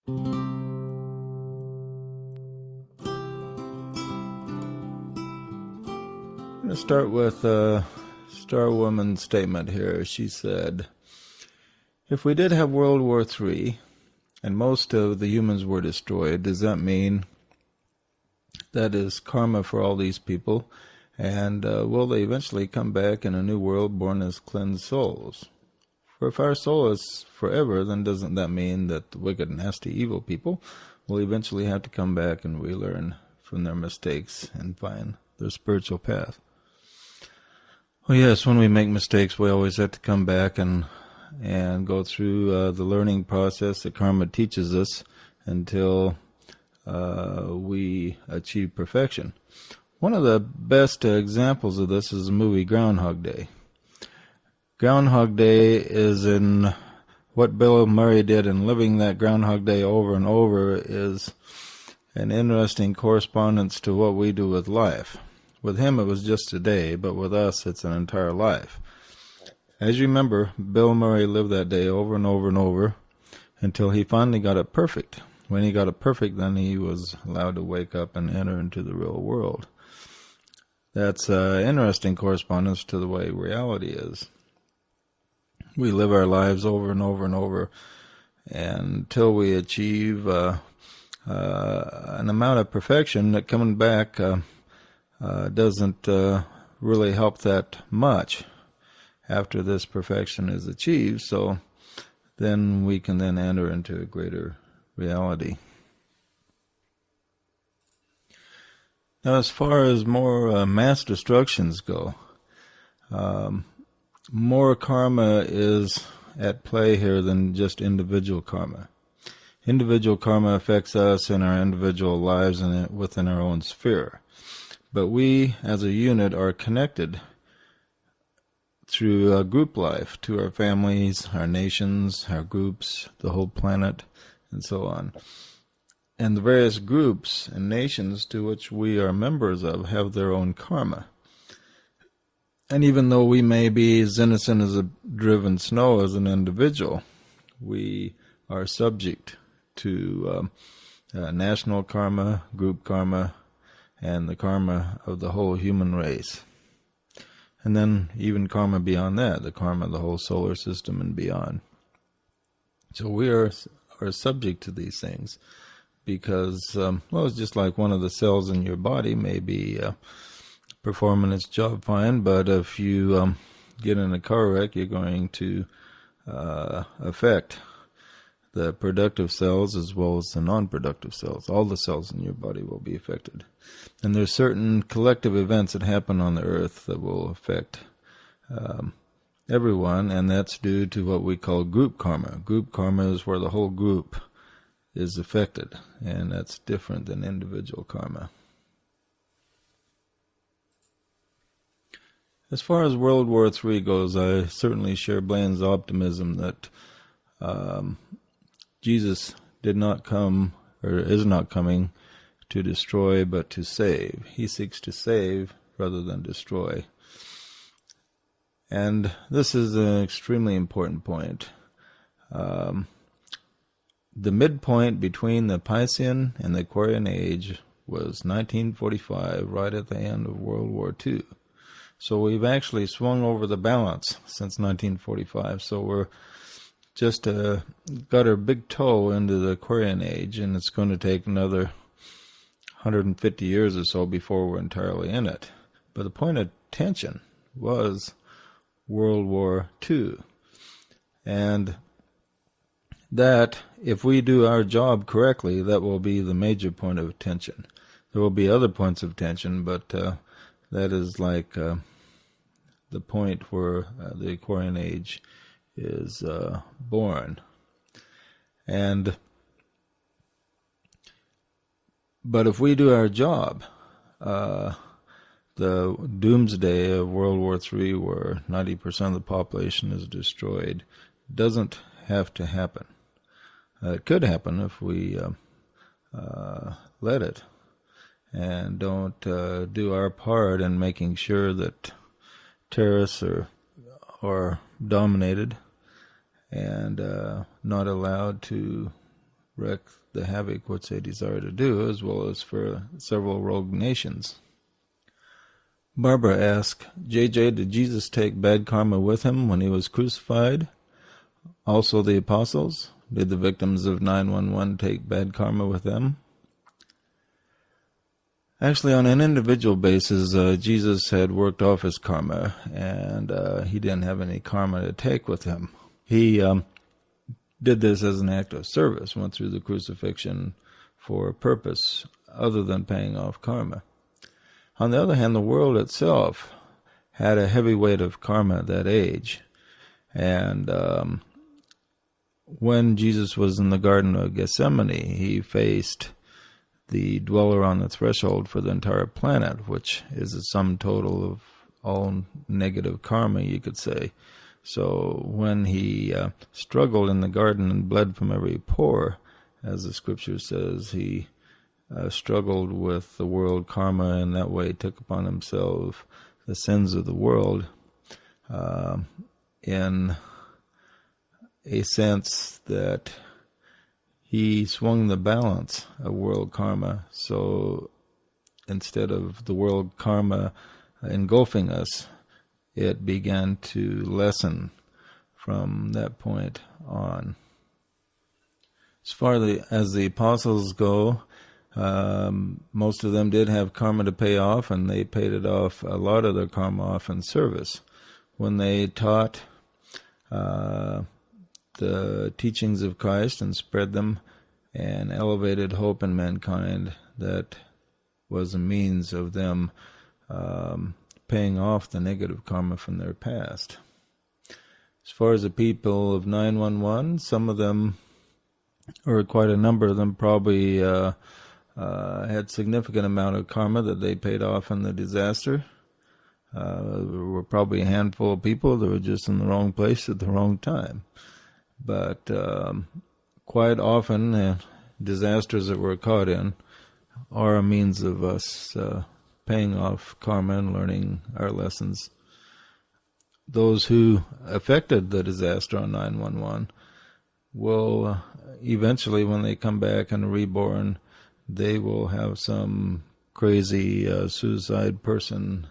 I'm going to start with a Star Woman statement here. She said, if we did have World War III and most of the humans were destroyed, does that mean that is karma for all these people? And will they eventually come back in a new world born as cleansed souls? For if our soul is forever, then doesn't that mean that the wicked, nasty, evil people will eventually have to come back and relearn from their mistakes and find their spiritual path? Well, yes, when we make mistakes, we always have to come back and go through the learning process that karma teaches us until we achieve perfection. One of the best examples of this is the movie Groundhog Day. Groundhog Day is in what Bill Murray did, and living that Groundhog Day over and over is an interesting correspondence to what we do with life. With him it was just a day, but with us it's an entire life. As you remember, Bill Murray lived that day over and over and over until he finally got it perfect. When he got it perfect, then he was allowed to wake up and enter into the real world. That's interesting correspondence to the way reality is. We live our lives over and over and over until we achieve an amount of perfection that coming back doesn't really help that much after this perfection is achieved, so then we can then enter into a greater reality. Now, as far as more mass destructions go, more karma is at play here than just individual karma. Individual karma affects us in our individual lives and within our own sphere. But we, as a unit, are connected through group life to our families, our nations, our groups, the whole planet, and so on. And the various groups and nations to which we are members of have their own karma. And even though we may be as innocent as a driven snow as an individual, we are subject to national karma, group karma, and the karma of the whole human race. And then even karma beyond that, the karma of the whole solar system and beyond. So we are subject to these things because, it's just like one of the cells in your body may be performing its job fine, but if you get in a car wreck, you're going to affect the productive cells as well as the non-productive cells. All the cells in your body will be affected. And there's certain collective events that happen on the earth that will affect everyone, and that's due to what we call group karma. Group karma is where the whole group is affected, and that's different than individual karma. As far as World War III goes, I certainly share Blaine's optimism that Jesus did not come, or is not coming, to destroy but to save. He seeks to save rather than destroy. And this is an extremely important point. The midpoint between the Piscean and the Aquarian Age was 1945, right at the end of World War II. So we've actually swung over the balance since 1945. So we're just got our big toe into the Aquarian Age, and it's going to take another 150 years or so before we're entirely in it. But the point of tension was World War II. And that, if we do our job correctly, that will be the major point of tension. There will be other points of tension, but that is like the point where the Aquarian Age is born. But if we do our job, the doomsday of World War III, where 90% of the population is destroyed, doesn't have to happen. It could happen if we let it, and don't do our part in making sure that terrorists are dominated and not allowed to wreak the havoc which they desire to do, as well as for several rogue nations. Barbara asked, JJ, did Jesus take bad karma with him when he was crucified? Also the apostles? Did the victims of 911 take bad karma with them? Actually, on an individual basis, Jesus had worked off his karma, and he didn't have any karma to take with him. He did this as an act of service, went through the crucifixion for a purpose other than paying off karma. On the other hand, the world itself had a heavy weight of karma at that age, and when Jesus was in the Garden of Gethsemane, he faced the dweller on the threshold for the entire planet, which is a sum total of all negative karma, you could say. So when he struggled in the garden and bled from every pore, as the scripture says, he struggled with the world karma, and that way took upon himself the sins of the world in a sense that he swung the balance of world karma. So instead of the world karma engulfing us, it began to lessen from that point on. As far as the apostles go, most of them did have karma to pay off, and they paid it off, a lot of their karma off in service. When they taught the teachings of Christ and spread them and elevated hope in mankind, that was a means of them paying off the negative karma from their past. As far as the people of 911, some of them, or quite a number of them, probably had significant amount of karma that they paid off in the disaster. There were probably a handful of people that were just in the wrong place at the wrong time. But quite often, disasters that we're caught in are a means of us paying off karma and learning our lessons. Those who affected the disaster on 911 will eventually, when they come back and are reborn, they will have some crazy suicide person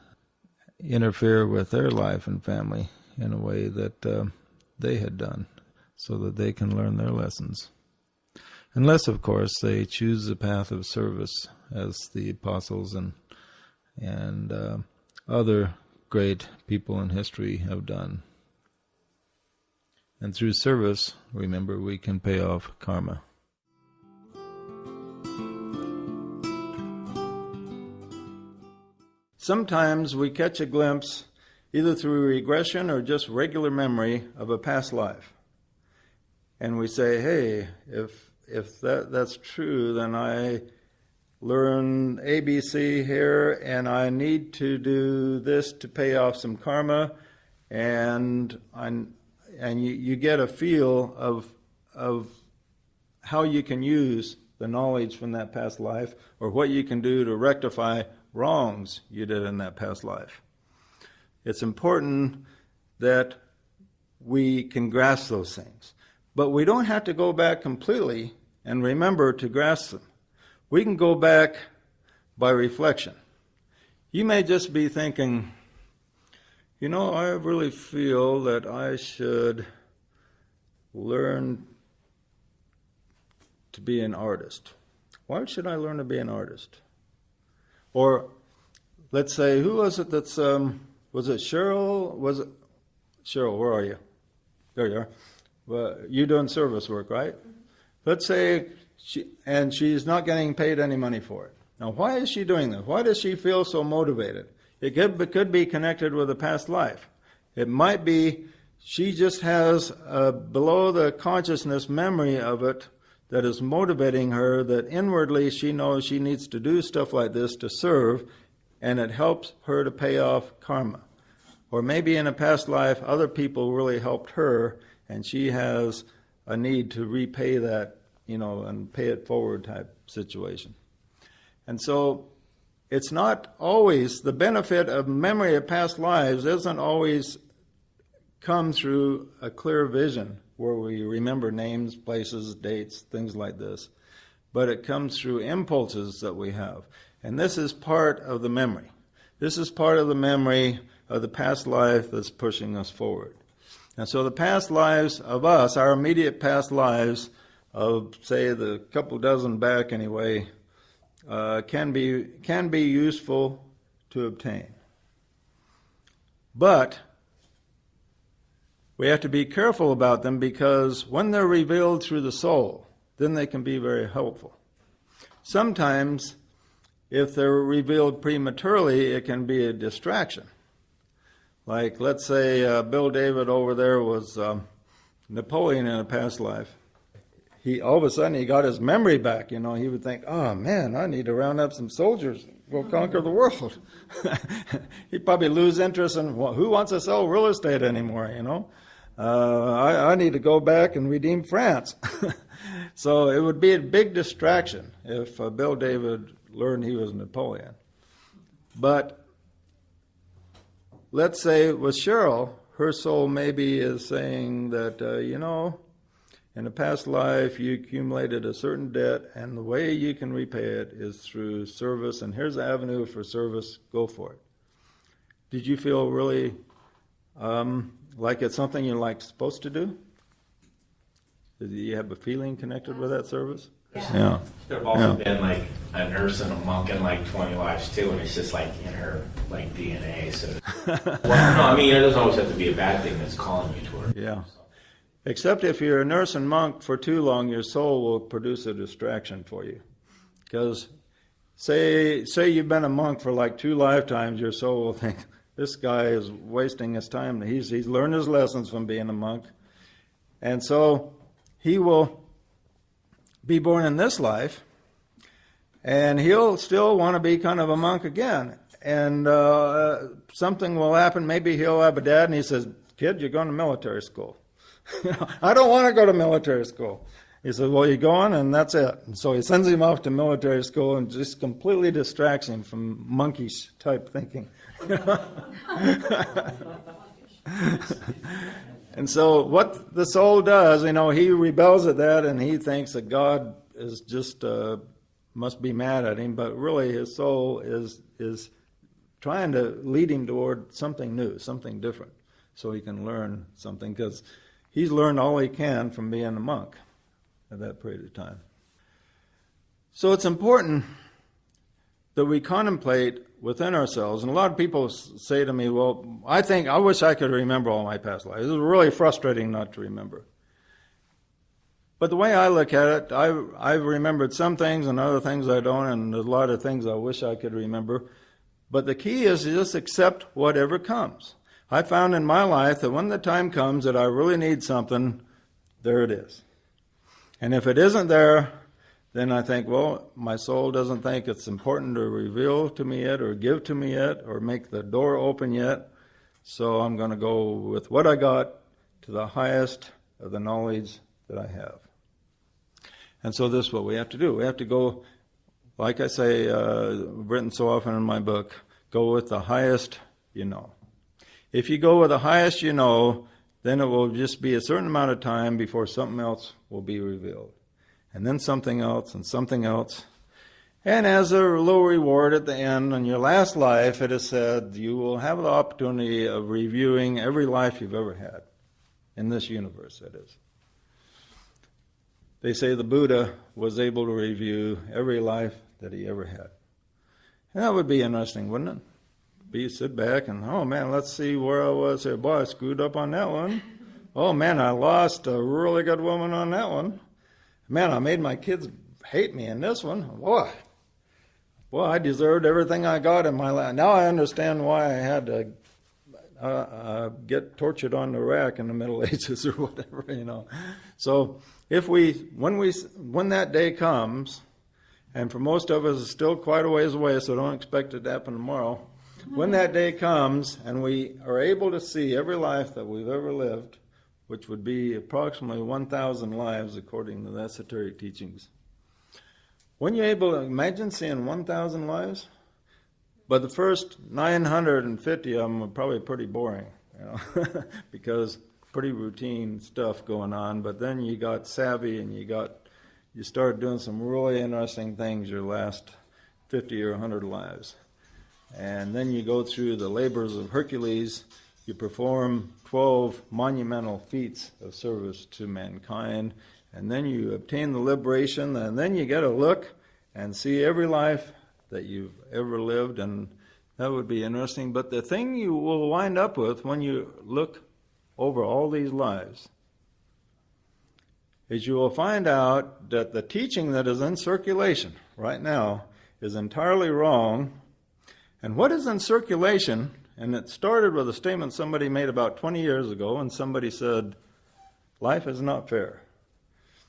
interfere with their life and family in a way that they had done, so that they can learn their lessons. Unless, of course, they choose the path of service, as the apostles and other great people in history have done. And through service, remember, we can pay off karma. Sometimes we catch a glimpse, either through regression or just regular memory, of a past life. And we say, hey, if that's true, then I learn ABC here, and I need to do this to pay off some karma, and you get a feel of how you can use the knowledge from that past life, or what you can do to rectify wrongs you did in that past life. It's important that we can grasp those things. But we don't have to go back completely and remember to grasp them. We can go back by reflection. You may just be thinking, I really feel that I should learn to be an artist. Why should I learn to be an artist? Or let's say, who was it that's, was it Cheryl? Cheryl, where are you? There you are. Well, you're doing service work, right? Let's say she's not getting paid any money for it. Now, why is she doing this? Why does she feel so motivated? It could be connected with a past life. It might be she just has a below the consciousness memory of it that is motivating her, that inwardly she knows she needs to do stuff like this to serve, and it helps her to pay off karma. Or maybe in a past life, other people really helped her, and she has a need to repay that, and pay it forward type situation. And so it's not always, the benefit of memory of past lives doesn't always come through a clear vision where we remember names, places, dates, things like this. But it comes through impulses that we have. And this is part of the memory. This is part of the memory of the past life that's pushing us forward. And so the past lives of us, our immediate past lives of, say, the couple dozen back anyway, can be useful to obtain. But we have to be careful about them, because when they're revealed through the soul, then they can be very helpful. Sometimes, if they're revealed prematurely, it can be a distraction. Like, let's say Bill David over there was Napoleon in a past life. All of a sudden, he got his memory back. He would think, oh man, I need to round up some soldiers, go conquer the world. He'd probably lose interest in, well, who wants to sell real estate anymore, I need to go back and redeem France. So it would be a big distraction if Bill David learned he was Napoleon. But let's say with Cheryl, her soul maybe is saying that, in a past life you accumulated a certain debt, and the way you can repay it is through service, and here's the avenue for service, go for it. Did you feel really like it's something you're supposed to do? Did you have a feeling connected with that service? Yeah. There have also been a nurse and a monk in 20 lives too, and it's just in her DNA. So, it doesn't always have to be a bad thing that's calling you toward it. Yeah. Except if you're a nurse and monk for too long, your soul will produce a distraction for you. Because say you've been a monk for 2 lifetimes, your soul will think, this guy is wasting his time. He's learned his lessons from being a monk. And so he will be born in this life, and he'll still want to be kind of a monk again. And something will happen. Maybe he'll have a dad, and he says, kid, you're going to military school. I don't want to go to military school. He says, well, you're going, and that's it. And so he sends him off to military school and just completely distracts him from monkish type thinking. And so what the soul does, he rebels at that, and he thinks that God is just must be mad at him, but really his soul is trying to lead him toward something new, something different, so he can learn something, because he's learned all he can from being a monk at that period of time. So it's important that we contemplate within ourselves. And a lot of people say to me, well, I wish I could remember all my past lives. It's really frustrating not to remember. But the way I look at it, I've remembered some things and other things I don't, and a lot of things I wish I could remember. But the key is to just accept whatever comes. I found in my life that when the time comes that I really need something, there it is. And if it isn't there, then I think, well, my soul doesn't think it's important to reveal to me yet, or give to me yet, or make the door open yet. So I'm going to go with what I got to the highest of the knowledge that I have. And so this is what we have to do. We have to go, like I say, written so often in my book, go with the highest you know. If you go with the highest you know, then it will just be a certain amount of time before something else will be revealed. And then something else and something else. And as a little reward at the end, in your last life, it is said you will have the opportunity of reviewing every life you've ever had. In this universe, that is. They say the Buddha was able to review every life that he ever had. And that would be interesting, wouldn't it? Sit back and, oh man, let's see where I was here. Boy, I screwed up on that one. Oh man, I lost a really good woman on that one. Man, I made my kids hate me in this one. Boy, I deserved everything I got in my life. Now I understand why I had to get tortured on the rack in the Middle Ages or whatever, you know. So when that day comes, and for most of us it's still quite a ways away, so don't expect it to happen tomorrow. When that day comes and we are able to see every life that we've ever lived, which would be approximately 1,000 lives according to the esoteric teachings. When you're able to imagine seeing 1,000 lives, but the first 950 of them are probably pretty boring, you know, because pretty routine stuff going on, but then you got savvy and you started doing some really interesting things your last 50 or 100 lives. And then you go through the labors of Hercules, you perform 12 monumental feats of service to mankind, and then you obtain the liberation, and then you get a look and see every life that you've ever lived, and that would be interesting. But the thing you will wind up with when you look over all these lives is you will find out that the teaching that is in circulation right now is entirely wrong. And what is in circulation, and it started with a statement somebody made about 20 years ago, and somebody said, life is not fair.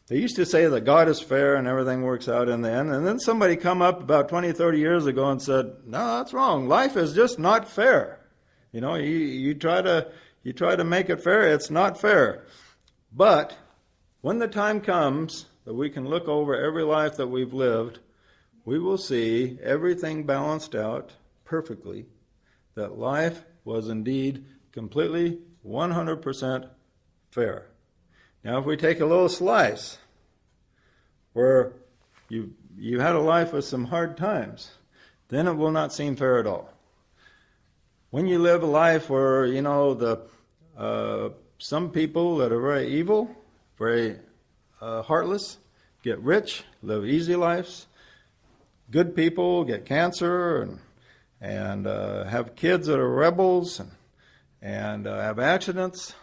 They used to say that God is fair and everything works out in the end, and then somebody come up about 20, 30 years ago and said, no, that's wrong. Life is just not fair. You know, you try to make it fair, it's not fair. But when the time comes that we can look over every life that we've lived, we will see everything balanced out perfectly, that life was indeed completely 100% fair. Now, if we take a little slice where you had a life with some hard times, then it will not seem fair at all. When you live a life where, you know, some people that are very evil, very heartless, get rich, live easy lives. Good people get cancer and have kids that are rebels and have accidents.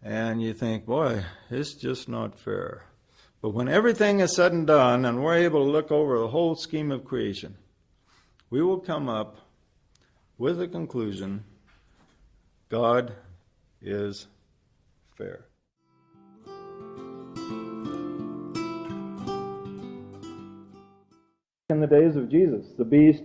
And you think, boy, it's just not fair. But when everything is said and done and we're able to look over the whole scheme of creation, we will come up with the conclusion, God is fair. In the days of Jesus, the beast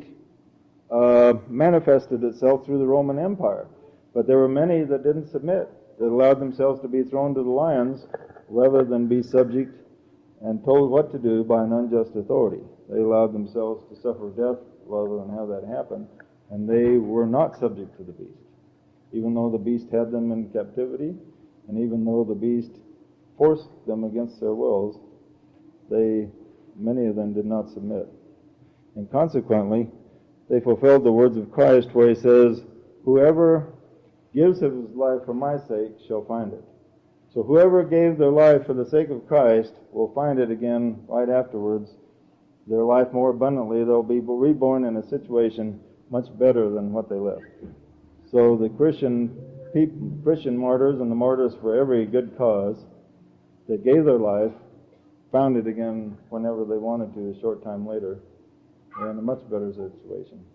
manifested itself through the Roman Empire. But there were many that didn't submit, that allowed themselves to be thrown to the lions rather than be subject and told what to do by an unjust authority. They allowed themselves to suffer death rather than have that happen, and they were not subject to the beast. Even though the beast had them in captivity, and even though the beast forced them against their wills, many of them did not submit. And consequently, they fulfilled the words of Christ where he says, whoever gives his life for my sake shall find it. So whoever gave their life for the sake of Christ will find it again right afterwards, their life more abundantly. They'll be reborn in a situation much better than what they left. So the Christian martyrs and the martyrs for every good cause that gave their life found it again whenever they wanted to a short time later in a much better situation.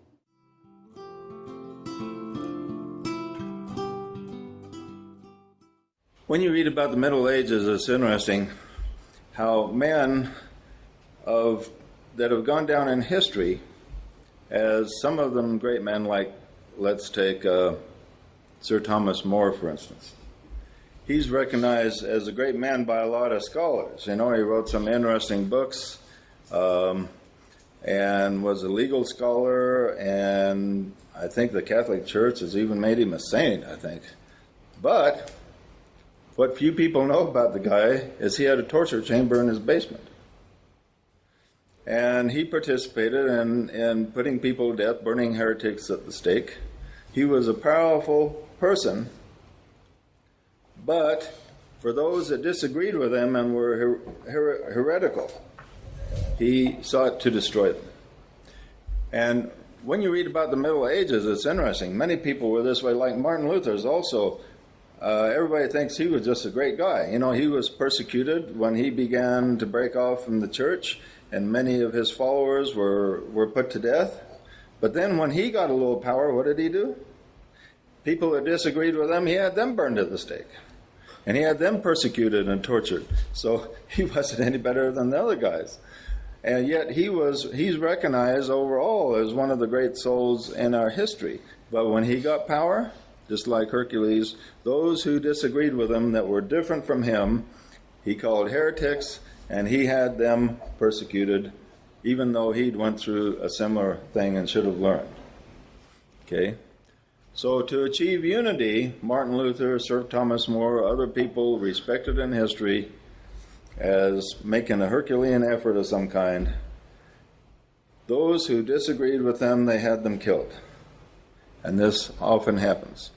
When you read about the Middle Ages, it's interesting how men that have gone down in history as some of them great men, like let's take Sir Thomas More, for instance. He's recognized as a great man by a lot of scholars. You know, he wrote some interesting books and was a legal scholar, and I think the Catholic Church has even made him a saint, I think. But what few people know about the guy is he had a torture chamber in his basement. And he participated in putting people to death, burning heretics at the stake. He was a powerful person, but for those that disagreed with him and were heretical, he sought to destroy them. And when you read about the Middle Ages, it's interesting. Many people were this way, like Martin Luther's also. Everybody thinks he was just a great guy. You know, he was persecuted when he began to break off from the church, and many of his followers were put to death. But then when he got a little power, what did he do? People that disagreed with him, he had them burned at the stake. And he had them persecuted and tortured. So he wasn't any better than the other guys. And yet he's recognized overall as one of the great souls in our history. But when he got power, just like Hercules, those who disagreed with him that were different from him, he called heretics, and he had them persecuted, even though he'd went through a similar thing and should have learned. Okay? So to achieve unity, Martin Luther, Sir Thomas More, other people respected in history as making a Herculean effort of some kind, those who disagreed with them, they had them killed. And this often happens.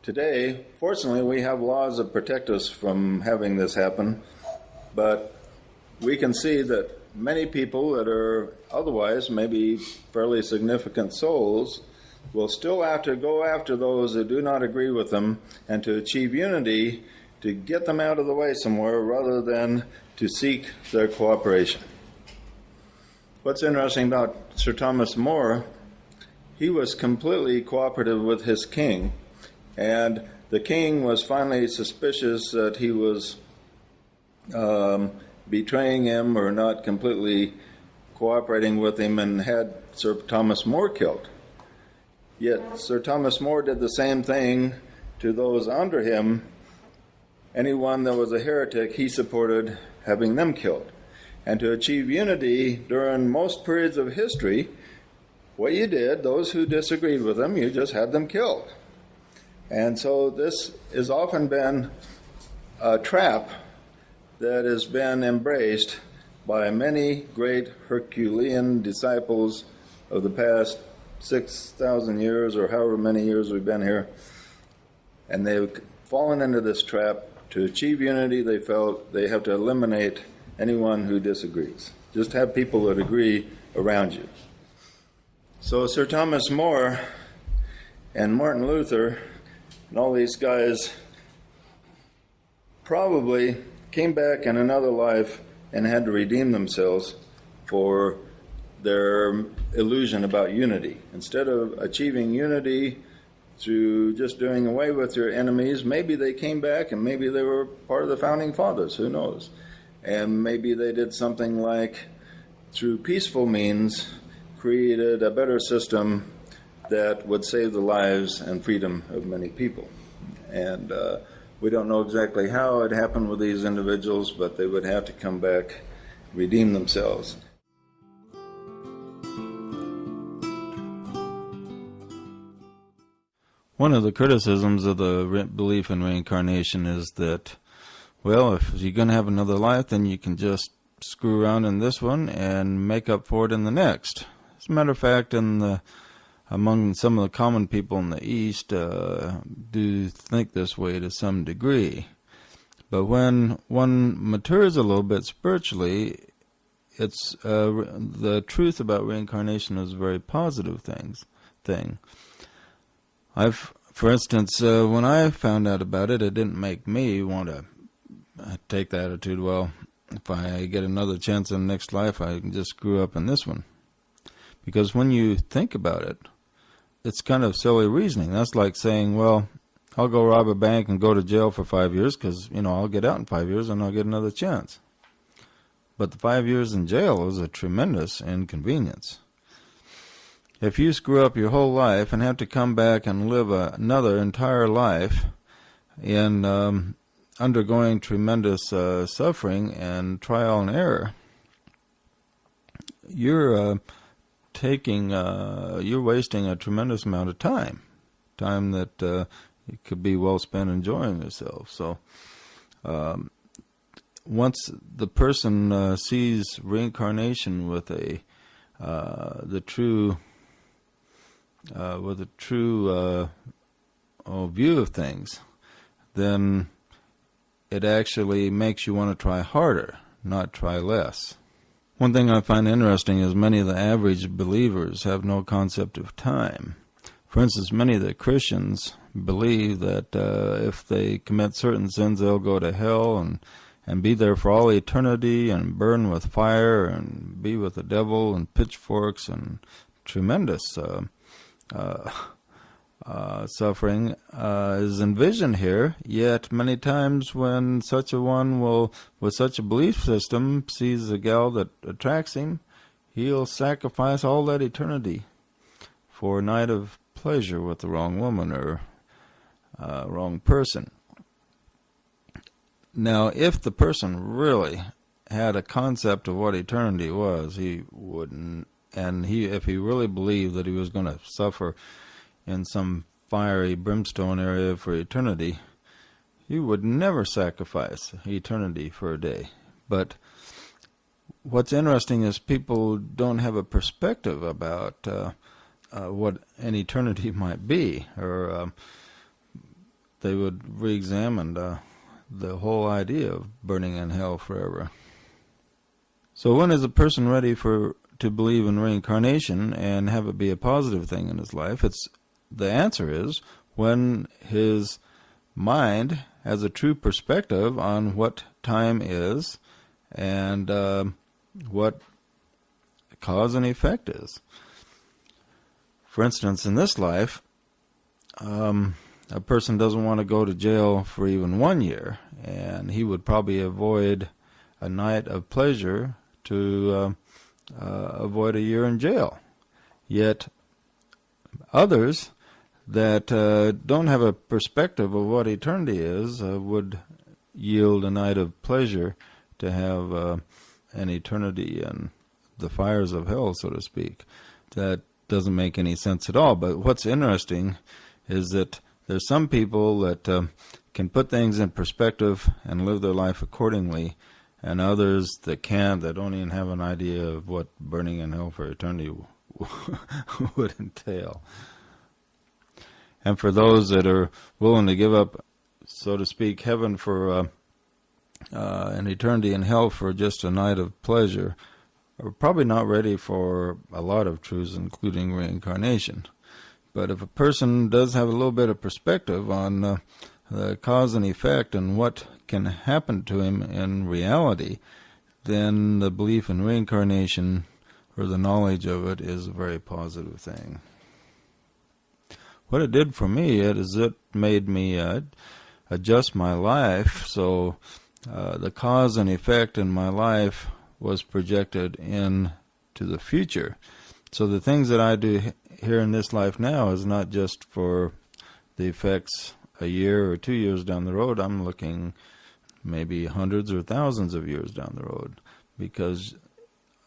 Today, fortunately, we have laws that protect us from having this happen, but we can see that many people that are otherwise maybe fairly significant souls will still have to go after those that do not agree with them and to achieve unity, to get them out of the way somewhere rather than to seek their cooperation. What's interesting about Sir Thomas More, he was completely cooperative with his king, and the king was finally suspicious that he was betraying him or not completely cooperating with him and had Sir Thomas More killed. Yet Sir Thomas More did the same thing to those under him. Anyone that was a heretic, he supported having them killed. And to achieve unity during most periods of history, what you did, those who disagreed with them, you just had them killed. And so this has often been a trap that has been embraced by many great Herculean disciples of the past 6,000 years or however many years we've been here. And they've fallen into this trap. To achieve unity, they felt they have to eliminate anyone who disagrees. Just have people that agree around you. So Sir Thomas More and Martin Luther and all these guys probably came back in another life and had to redeem themselves for their illusion about unity. Instead of achieving unity through just doing away with your enemies, maybe they came back and maybe they were part of the founding fathers, who knows? And maybe they did something like, through peaceful means, created a better system that would save the lives and freedom of many people. And we don't know exactly how it happened with these individuals, but they would have to come back, redeem themselves. One of the criticisms of the belief in reincarnation is that, well, if you're going to have another life, then you can just screw around in this one and make up for it in the next. As a matter of fact, among some of the common people in the East do think this way to some degree. But when one matures a little bit spiritually, it's the truth about reincarnation is a very positive thing. For instance, when I found out about it, it didn't make me want to take the attitude, well, if I get another chance in the next life, I can just screw up in this one. Because when you think about it, it's kind of silly reasoning. That's like saying, well, I'll go rob a bank and go to jail for 5 years because, I'll get out in 5 years and I'll get another chance. But the 5 years in jail is a tremendous inconvenience. If you screw up your whole life and have to come back and live another entire life in undergoing tremendous suffering and trial and error, you're wasting a tremendous amount of time that it could be well spent enjoying yourself. So once the person sees reincarnation with a true view of things, then it actually makes you want to try harder, not try less. One thing I find interesting is many of the average believers have no concept of time. For instance, many of the Christians believe that if they commit certain sins, they'll go to hell and be there for all eternity and burn with fire and be with the devil and pitchforks and tremendous suffering is envisioned here. Yet many times when such a one with such a belief system sees a gal that attracts him, he'll sacrifice all that eternity for a night of pleasure with the wrong woman or wrong person. Now, if the person really had a concept of what eternity was, he wouldn't, and if he really believed that he was going to suffer in some fiery brimstone area for eternity, you would never sacrifice eternity for a day. But what's interesting is people don't have a perspective about what an eternity might be, or they would re-examine the whole idea of burning in hell forever. So when is a person ready to believe in reincarnation and have it be a positive thing in his life? The answer is when his mind has a true perspective on what time is and what cause and effect is. For instance, in this life, a person doesn't want to go to jail for even 1 year, and he would probably avoid a night of pleasure to avoid a year in jail. Yet others that don't have a perspective of what eternity is would yield a night of pleasure to have an eternity in the fires of hell, so to speak. That doesn't make any sense at all. But what's interesting is that there's some people that can put things in perspective and live their life accordingly, and others that can't, that don't even have an idea of what burning in hell for eternity would entail. And for those that are willing to give up, so to speak, heaven for an eternity in hell for just a night of pleasure, are probably not ready for a lot of truths, including reincarnation. But if a person does have a little bit of perspective on the cause and effect and what can happen to him in reality, then the belief in reincarnation or the knowledge of it is a very positive thing. What it did for me is it made me adjust my life, so the cause and effect in my life was projected into the future. So the things that I do here in this life now is not just for the effects a year or 2 years down the road. I'm looking maybe hundreds or thousands of years down the road, because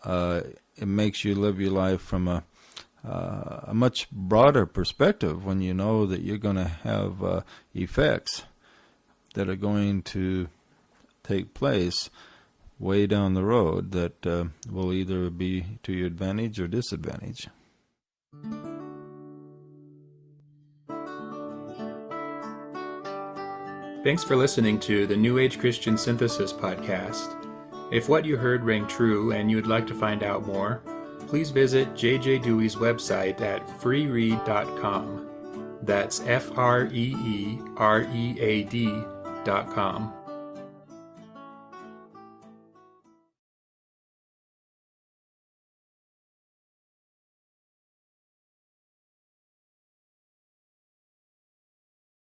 it makes you live your life from a much broader perspective when you know that you're going to have effects that are going to take place way down the road that will either be to your advantage or disadvantage. Thanks for listening to the New Age Christian Synthesis podcast. If what you heard rang true and you would like to find out more, please visit J.J. Dewey's website at freeread.com. That's freeread.com.